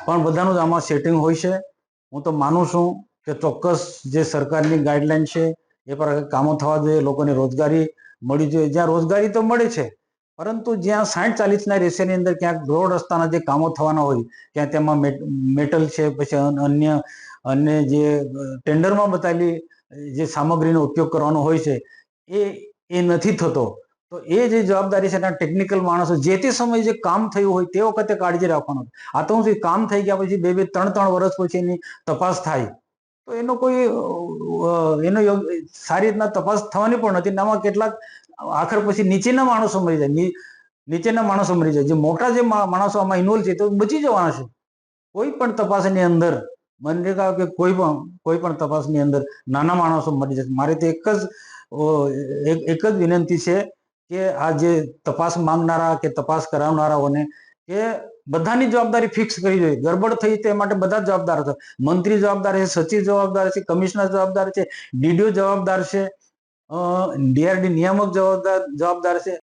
પણ બધાનું જ આમાં સેટિંગ હોય છે. હું તો માનું છું કે ચોક્કસ જે સરકારની ગાઈડલાઈન છે એ પર કામો થવા જોઈએ, લોકોને રોજગારી મળી જોઈએ. જ્યાં રોજગારી તો મળે છે, પરંતુ જ્યાં 60-40ના રેશિયોની અંદર ક્યાંક રોડ રસ્તાના જે કામો થવાના હોય ત્યાં તેમાં મેટલ છે, પછી અન્ય જે ટેન્ડરમાં બતાવેલી જે સામગ્રીનો ઉપયોગ કરવાનો હોય છે એ નથી થતો. તો એ જે જવાબદારી છે ટેકનિકલ માણસો જે તે સમયે જે કામ થયું હોય તે વખતે કાળજી રાખવાનું. આ તો હું કામ થઈ ગયા પછી 2-3 વર્ષ પછી એની તપાસ થાય તો એનો કોઈ સારી રીતના તપાસ થવાની પણ નથી. આમાં કેટલાક આખર પછી નીચેના માણસો મરી જાય, જે મોટા જે માણસો આમાં ઇન્વોલ્વ છે તો બચી જવાના છે. કોઈ પણ તપાસની અંદર મનરેગા કે કોઈ પણ તપાસની અંદર નાના માણસો મરી જશે. મારે તો એક જ વિનંતી છે કે આ જે તપાસ માંગનારા કે તપાસ કરાવનારાઓને કે બધાની જવાબદારી ફિક્સ કરવી જોઈએ. ગડબડ થઈ તે માટે બધા જવાબદાર છે. મંત્રી જવાબદાર છે, સચિવ જવાબદાર છે, કમિશનર જવાબદાર છે, ડીડીઓ જવાબદાર છે, ડીઆરડી નિયામક જવાબદાર છે.